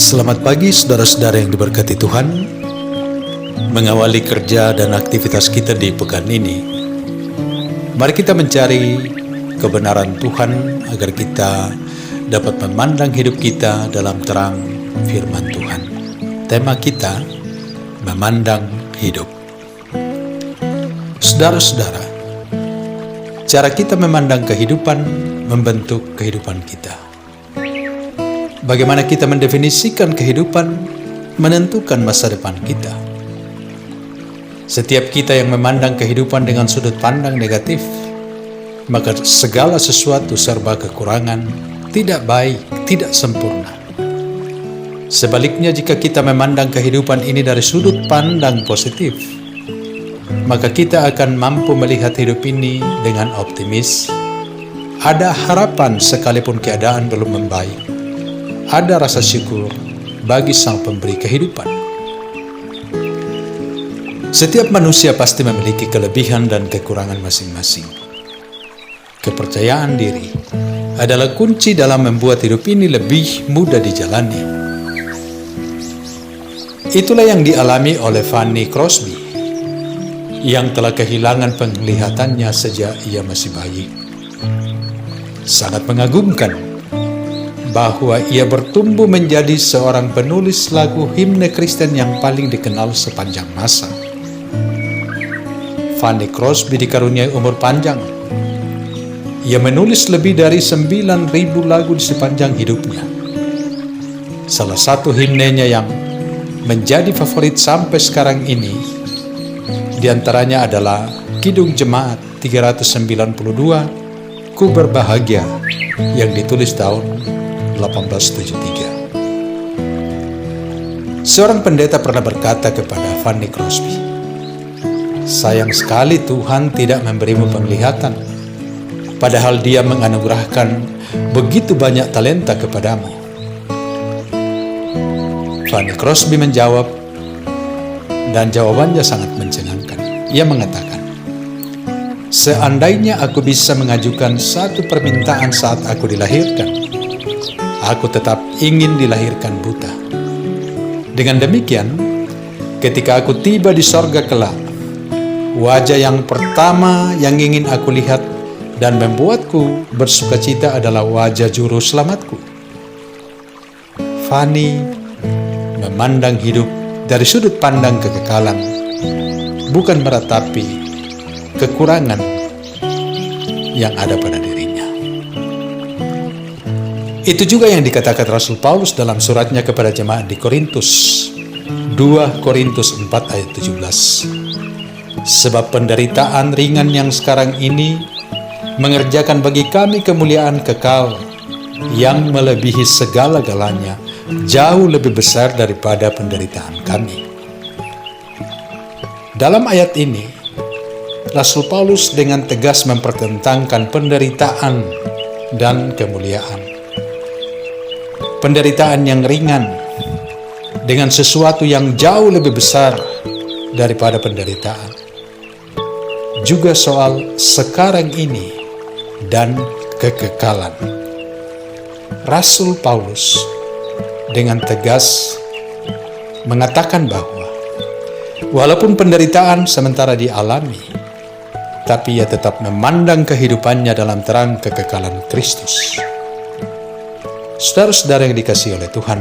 Selamat pagi saudara-saudara yang diberkati Tuhan. Mengawali kerja dan aktivitas kita di pekan ini, mari kita mencari kebenaran Tuhan agar kita dapat memandang hidup kita dalam terang firman Tuhan. Tema kita, memandang hidup. Saudara-saudara, cara kita memandang kehidupan membentuk kehidupan kita. Bagaimana kita mendefinisikan kehidupan menentukan masa depan kita. Setiap kita yang memandang kehidupan dengan sudut pandang negatif, maka segala sesuatu serba kekurangan, tidak baik, tidak sempurna. Sebaliknya, jika kita memandang kehidupan ini dari sudut pandang positif, maka kita akan mampu melihat hidup ini dengan optimis. Ada harapan sekalipun keadaan belum membaik. Ada rasa syukur bagi Sang Pemberi kehidupan. Setiap manusia pasti memiliki kelebihan dan kekurangan masing-masing. Kepercayaan diri adalah kunci dalam membuat hidup ini lebih mudah dijalani. Itulah yang dialami oleh Fanny Crosby, yang telah kehilangan penglihatannya sejak ia masih bayi. Sangat mengagumkan bahwa ia bertumbuh menjadi seorang penulis lagu himne Kristen yang paling dikenal sepanjang masa. Fanny Crosby dikaruniai umur panjang. Ia menulis lebih dari 9.000 lagu di sepanjang hidupnya. Salah satu himnenya yang menjadi favorit sampai sekarang ini diantaranya adalah Kidung Jemaat 392, Ku Berbahagia, yang ditulis tahun 1873. Seorang pendeta pernah berkata kepada Fanny Crosby, "Sayang sekali Tuhan tidak memberimu penglihatan, padahal Dia menganugerahkan begitu banyak talenta kepadamu." Fanny Crosby menjawab, dan jawabannya sangat mencengangkan. Ia mengatakan, "Seandainya aku bisa mengajukan satu permintaan saat aku dilahirkan, aku tetap ingin dilahirkan buta. Dengan demikian, ketika aku tiba di sorga kelak, wajah yang pertama yang ingin aku lihat dan membuatku bersukacita adalah wajah juru selamatku." Fanny memandang hidup dari sudut pandang kekekalan, bukan meratapi kekurangan yang ada pada dirinya. Itu juga yang dikatakan Rasul Paulus dalam suratnya kepada jemaat di Korintus, 2 Korintus 4 ayat 17. "Sebab penderitaan ringan yang sekarang ini mengerjakan bagi kami kemuliaan kekal yang melebihi segala-galanya, jauh lebih besar daripada penderitaan kami." Dalam ayat ini, Rasul Paulus dengan tegas mempertentangkan penderitaan dan kemuliaan. Penderitaan yang ringan dengan sesuatu yang jauh lebih besar daripada penderitaan. Juga soal sekarang ini dan kekekalan. Rasul Paulus dengan tegas mengatakan bahwa walaupun penderitaan sementara dialami, tapi ia tetap memandang kehidupannya dalam terang kekekalan Kristus. Saudara-saudara yang dikasihi oleh Tuhan,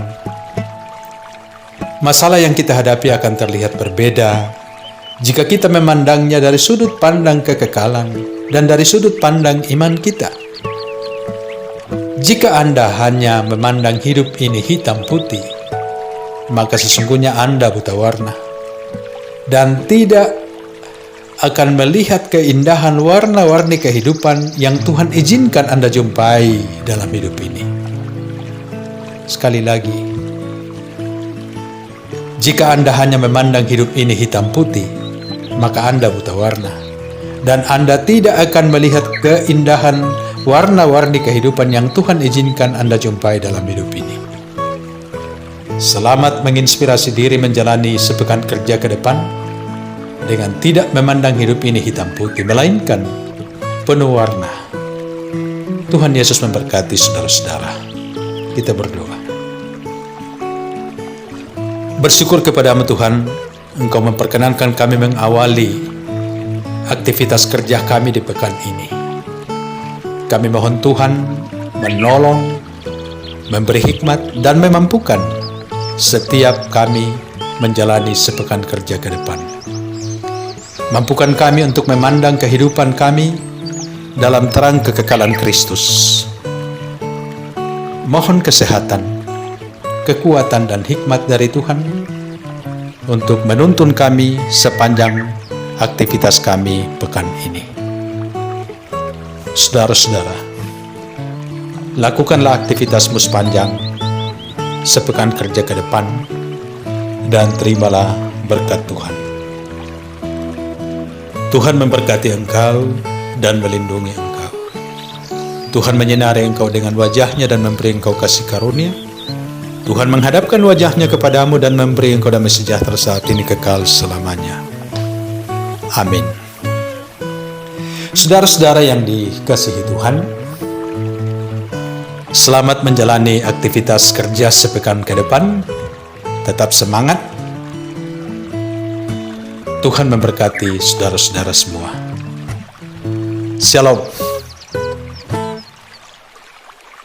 masalah yang kita hadapi akan terlihat berbeda jika kita memandangnya dari sudut pandang kekekalan dan dari sudut pandang iman kita. Jika Anda hanya memandang hidup ini hitam putih, maka sesungguhnya Anda buta warna dan tidak akan melihat keindahan warna-warni kehidupan yang Tuhan izinkan Anda jumpai dalam hidup ini. Sekali lagi, jika Anda hanya memandang hidup ini hitam putih, maka Anda buta warna, dan Anda tidak akan melihat keindahan warna-warni kehidupan yang Tuhan izinkan Anda jumpai dalam hidup ini. Selamat menginspirasi diri menjalani sepekan kerja ke depan dengan tidak memandang hidup ini hitam putih, melainkan penuh warna. Tuhan Yesus memberkati saudara-saudara. Kita berdoa. Bersyukur kepadamu Tuhan, Engkau memperkenankan kami mengawali aktivitas kerja kami di pekan ini. Kami mohon Tuhan menolong, memberi hikmat dan memampukan setiap kami menjalani sepekan kerja ke depan. Mampukan kami untuk memandang kehidupan kami dalam terang kekekalan Kristus. Mohon kesehatan, kekuatan dan hikmat dari Tuhan untuk menuntun kami sepanjang aktivitas kami pekan ini. Saudara-saudara, lakukanlah aktivitasmu sepanjang sepekan kerja ke depan dan terimalah berkat Tuhan. Tuhan memberkati engkau dan melindungi engkau. Tuhan menyinari engkau dengan wajah-Nya dan memberi engkau kasih karunia. Tuhan menghadapkan wajah-Nya kepadamu dan memberi engkau damai sejahtera saat ini kekal selamanya. Amin. Saudara-saudara yang dikasihi Tuhan, selamat menjalani aktivitas kerja sepekan ke depan. Tetap semangat. Tuhan memberkati saudara-saudara semua. Shalom.